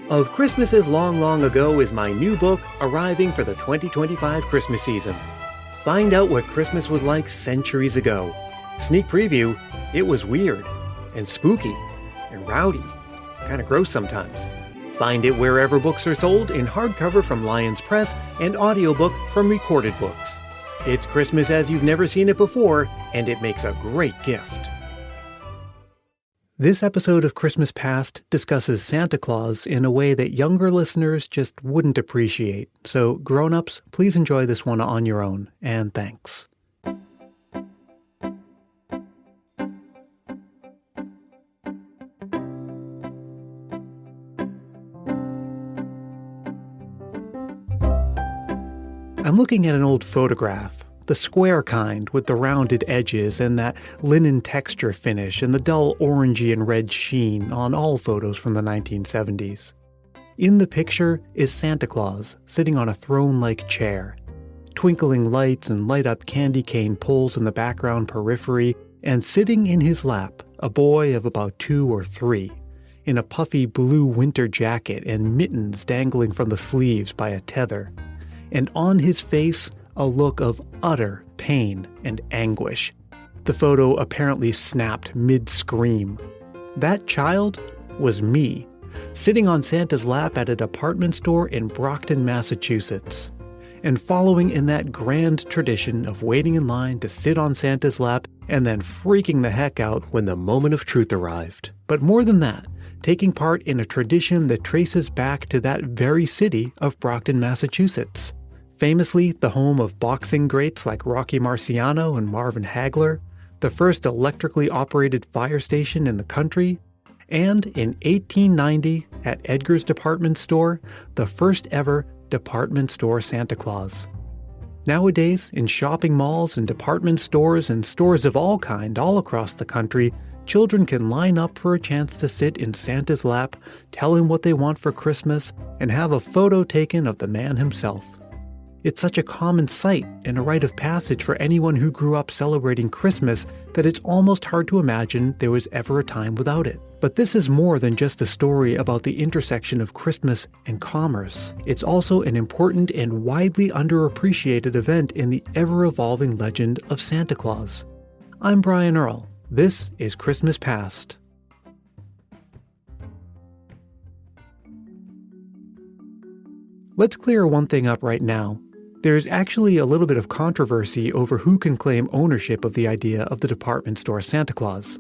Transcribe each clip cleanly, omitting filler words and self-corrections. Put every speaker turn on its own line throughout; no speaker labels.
Of Christmases Long, Long Ago is my new book arriving for the 2025 Christmas season. Find out what Christmas was like centuries ago. Sneak preview, it was weird and spooky and rowdy, kind of gross sometimes. Find it wherever books are sold in hardcover from Lyons Press and audiobook from Recorded Books. It's Christmas as you've never seen it before, and it makes a great gift. This episode of Christmas Past discusses Santa Claus in a way that younger listeners just wouldn't appreciate. So, grown-ups, please enjoy this one on your own, and thanks. I'm looking at an old photograph. The square kind with the rounded edges and that linen texture finish and the dull orangey and red sheen on all photos from the 1970s. In the picture is Santa Claus sitting on a throne-like chair. Twinkling lights and light-up candy cane poles in the background periphery, and sitting in his lap, a boy of about 2 or 3, in a puffy blue winter jacket and mittens dangling from the sleeves by a tether. And on his face, a look of utter pain and anguish. The photo apparently snapped mid-scream. That child was me, sitting on Santa's lap at a department store in Brockton, Massachusetts. And following in that grand tradition of waiting in line to sit on Santa's lap and then freaking the heck out when the moment of truth arrived. But more than that, taking part in a tradition that traces back to that very city of Brockton, Massachusetts. Famously the home of boxing greats like Rocky Marciano and Marvin Hagler, the first electrically operated fire station in the country, and in 1890 at Edgar's department store, the first ever department store Santa Claus. Nowadays, in shopping malls and department stores and stores of all kind all across the country, children can line up for a chance to sit in Santa's lap, tell him what they want for Christmas, and have a photo taken of the man himself. It's such a common sight and a rite of passage for anyone who grew up celebrating Christmas that it's almost hard to imagine there was ever a time without it. But this is more than just a story about the intersection of Christmas and commerce. It's also an important and widely underappreciated event in the ever-evolving legend of Santa Claus. I'm Brian Earl. This is Christmas Past. Let's clear one thing up right now. There's actually a little bit of controversy over who can claim ownership of the idea of the department store Santa Claus.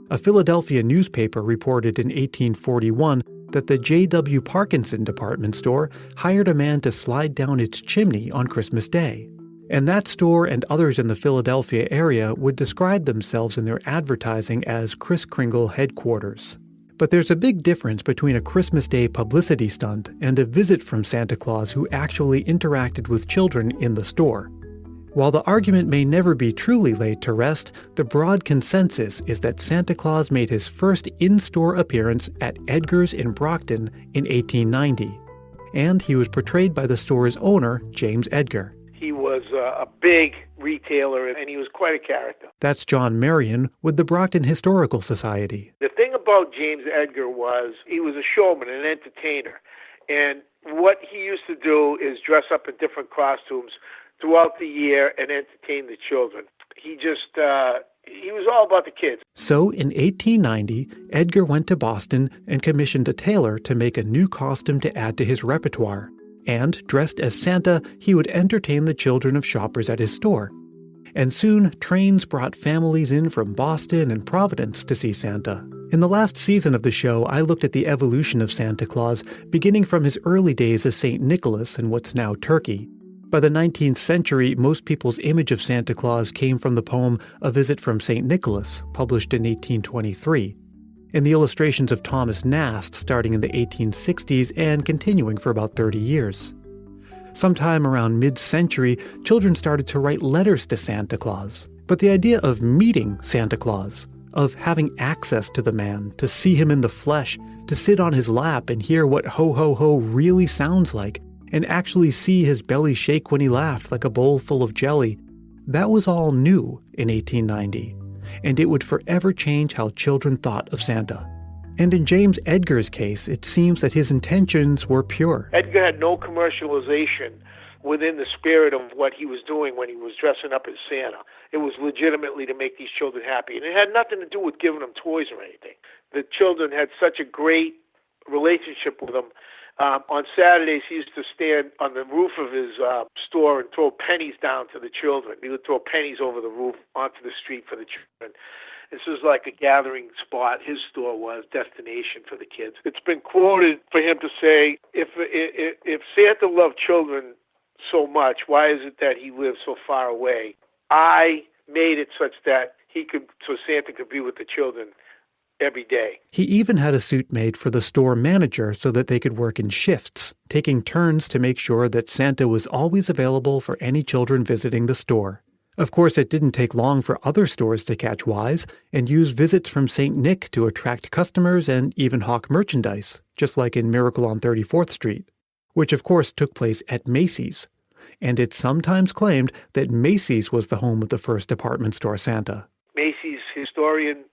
A Philadelphia newspaper reported in 1841 that the J.W. Parkinson department store hired a man to slide down its chimney on Christmas Day. And that store and others in the Philadelphia area would describe themselves in their advertising as Kris Kringle headquarters. But there's a big difference between a Christmas Day publicity stunt and a visit from Santa Claus who actually interacted with children in the store. While the argument may never be truly laid to rest, the broad consensus is that Santa Claus made his first in-store appearance at Edgar's in Brockton in 1890, and he was portrayed by the store's owner, James Edgar.
He was a big retailer, and he was quite a character.
That's John Marion with the Brockton Historical Society.
The thing about James Edgar was he was a showman, an entertainer. And what he used to do is dress up in different costumes throughout the year and entertain the children. He was all about the kids.
So in 1890, Edgar went to Boston and commissioned a tailor to make a new costume to add to his repertoire. And, dressed as Santa, he would entertain the children of shoppers at his store. And soon, trains brought families in from Boston and Providence to see Santa. In the last season of the show, I looked at the evolution of Santa Claus, beginning from his early days as St. Nicholas in what's now Turkey. By the 19th century, most people's image of Santa Claus came from the poem A Visit from St. Nicholas, published in 1823. And the illustrations of Thomas Nast starting in the 1860s and continuing for about 30 years. Sometime around mid-century, children started to write letters to Santa Claus. But the idea of meeting Santa Claus, of having access to the man, to see him in the flesh, to sit on his lap and hear what ho ho ho really sounds like, and actually see his belly shake when he laughed like a bowl full of jelly, that was all new in 1890. And it would forever change how children thought of Santa. And in James Edgar's case, it seems that his intentions were pure.
Edgar had no commercialization within the spirit of what he was doing when he was dressing up as Santa. It was legitimately to make these children happy. And it had nothing to do with giving them toys or anything. The children had such a great relationship with him. On Saturdays, he used to stand on the roof of his store and throw pennies down to the children. He would throw pennies over the roof onto the street for the children. This was like a gathering spot. His store was destination for the kids. It's been quoted for him to say, if Santa loved children so much, why is it that he lived so far away? I made it such that so Santa could be with the children every day.
He even had a suit made for the store manager so that they could work in shifts, taking turns to make sure that Santa was always available for any children visiting the store. Of course, it didn't take long for other stores to catch wise and use visits from St. Nick to attract customers and even hawk merchandise, just like in Miracle on 34th Street, which of course took place at Macy's. And it's sometimes claimed that Macy's was the home of the first department store Santa.
Macy's historian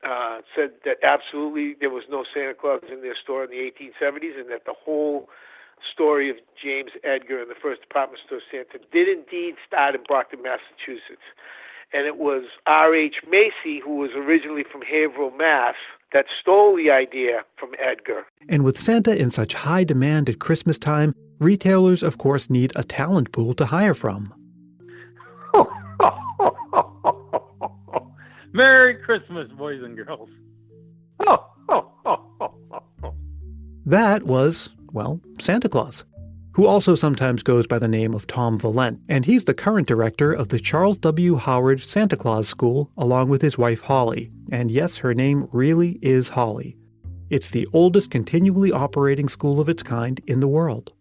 said that absolutely there was no Santa Claus in their store in the 1870s, and that the whole story of James Edgar and the first department store Santa did indeed start in Brockton, Massachusetts. And it was R.H. Macy, who was originally from Haverhill, Mass., that stole the idea from Edgar.
And with Santa in such high demand at Christmas time, retailers, of course, need a talent pool to hire from.
Merry Christmas, boys and girls.
That was, well, Santa Claus, who also sometimes goes by the name of Tom Valent, and he's the current director of the Charles W. Howard Santa Claus School, along with his wife Holly. And yes, her name really is Holly. It's the oldest continually operating school of its kind in the world.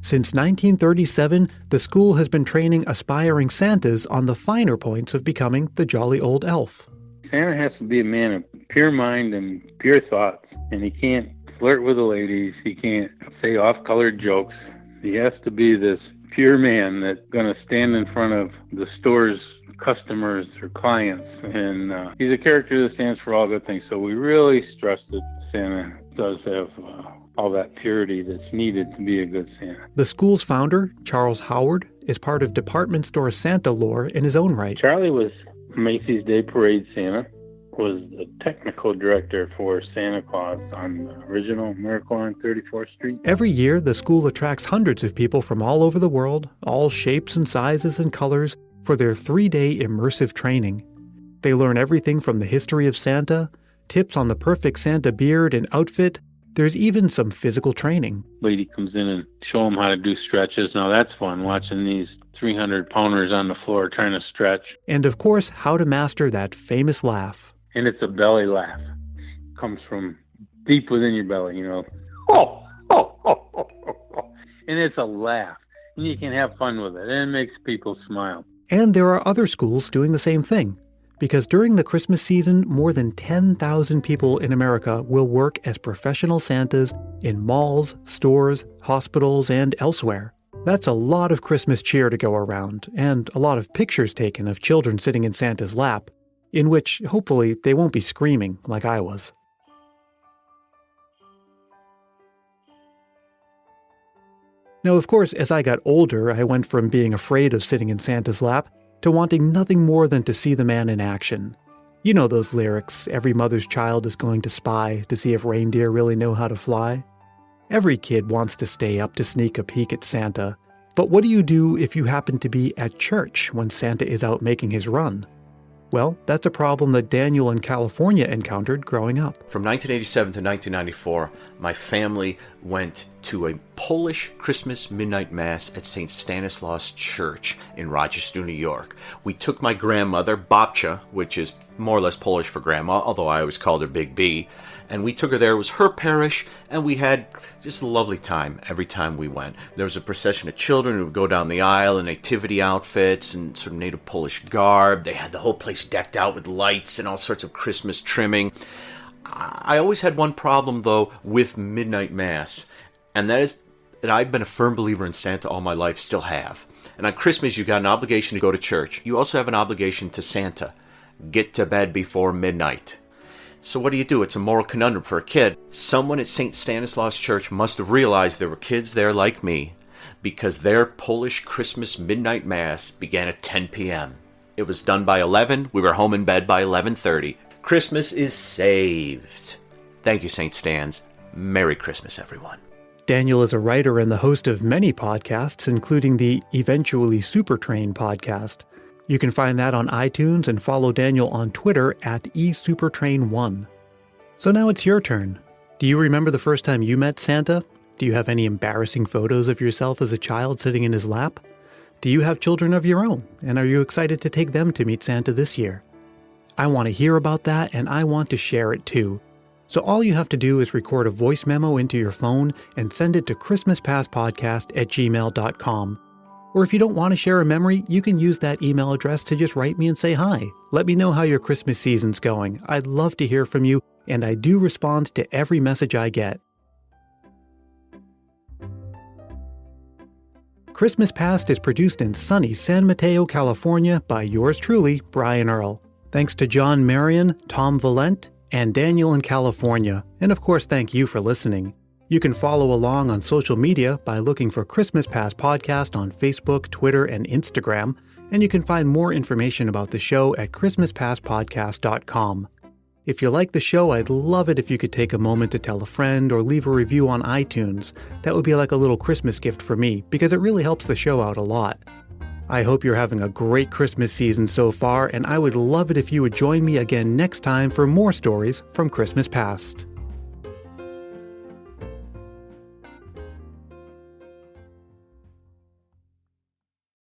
Since 1937, the school has been training aspiring Santas on the finer points of becoming the jolly old elf.
Santa has to be a man of pure mind and pure thoughts, and he can't flirt with the ladies. He can't say off-colored jokes. He has to be this pure man that's going to stand in front of the store's customers or clients, and he's a character that stands for all good things. So we really stress that Santa does have all that purity that's needed to be a good Santa.
The school's founder, Charles Howard, is part of department store Santa lore in his own right.
Charlie was Macy's Day Parade Santa, was the technical director for Santa Claus on the original Miracle on 34th Street.
Every year, the school attracts hundreds of people from all over the world, all shapes and sizes and colors, for their 3-day immersive training. They learn everything from the history of Santa, tips on the perfect Santa beard and outfit. There's even some physical training.
Lady comes in and show them how to do stretches. Now that's fun, watching these 300-pounders on the floor trying to stretch.
And of course, how to master that famous laugh.
And it's a belly laugh. It comes from deep within your belly, you know. Oh, oh, oh, oh, oh. And it's a laugh. And you can have fun with it. And it makes people smile.
And there are other schools doing the same thing. Because during the Christmas season, more than 10,000 people in America will work as professional Santas in malls, stores, hospitals, and elsewhere. That's a lot of Christmas cheer to go around, and a lot of pictures taken of children sitting in Santa's lap, in which, hopefully, they won't be screaming like I was. Now, of course, as I got older, I went from being afraid of sitting in Santa's lap to wanting nothing more than to see the man in action. You know those lyrics, every mother's child is going to spy to see if reindeer really know how to fly. Every kid wants to stay up to sneak a peek at Santa. But what do you do if you happen to be at church when Santa is out making his run? Well, that's a problem that Daniel in California encountered growing up.
From 1987 to 1994, my family went to a Polish Christmas midnight mass at St. Stanislaus Church in Rochester, New York. We took my grandmother, Babcia, which is more or less Polish for grandma, although I always called her Big B, and we took her there. It was her parish, and we had just a lovely time every time we went. There was a procession of children who would go down the aisle in nativity outfits and sort of native Polish garb. They had the whole place decked out with lights and all sorts of Christmas trimming. I always had one problem, though, with midnight mass, and that is that I've been a firm believer in Santa all my life, still have. And on Christmas, you've got an obligation to go to church. You also have an obligation to Santa. Get to bed before midnight. So what do? It's a moral conundrum for a kid. Someone at St. Stanislaus Church must have realized there were kids there like me, because their Polish Christmas midnight mass began at 10 p.m. It was done by 11. We were home in bed by 11:30. Christmas is saved. Thank you, St. Stans. Merry Christmas, everyone.
Daniel is a writer and the host of many podcasts, including the Eventually Supertrain podcast. You can find that on iTunes and follow Daniel on Twitter at eSupertrain1. So now it's your turn. Do you remember the first time you met Santa? Do you have any embarrassing photos of yourself as a child sitting in his lap? Do you have children of your own, and are you excited to take them to meet Santa this year? I want to hear about that, and I want to share it too. So all you have to do is record a voice memo into your phone and send it to christmaspastpodcast@gmail.com. Or if you don't want to share a memory, you can use that email address to just write me and say hi. Let me know how your Christmas season's going. I'd love to hear from you, and I do respond to every message I get. Christmas Past is produced in sunny San Mateo, California by yours truly, Brian Earl. Thanks to John Marion, Tom Valent, and Daniel in California. And of course, thank you for listening. You can follow along on social media by looking for Christmas Past Podcast on Facebook, Twitter, and Instagram, and you can find more information about the show at christmaspastpodcast.com. If you like the show, I'd love it if you could take a moment to tell a friend or leave a review on iTunes. That would be like a little Christmas gift for me, because it really helps the show out a lot. I hope you're having a great Christmas season so far, and I would love it if you would join me again next time for more stories from Christmas Past.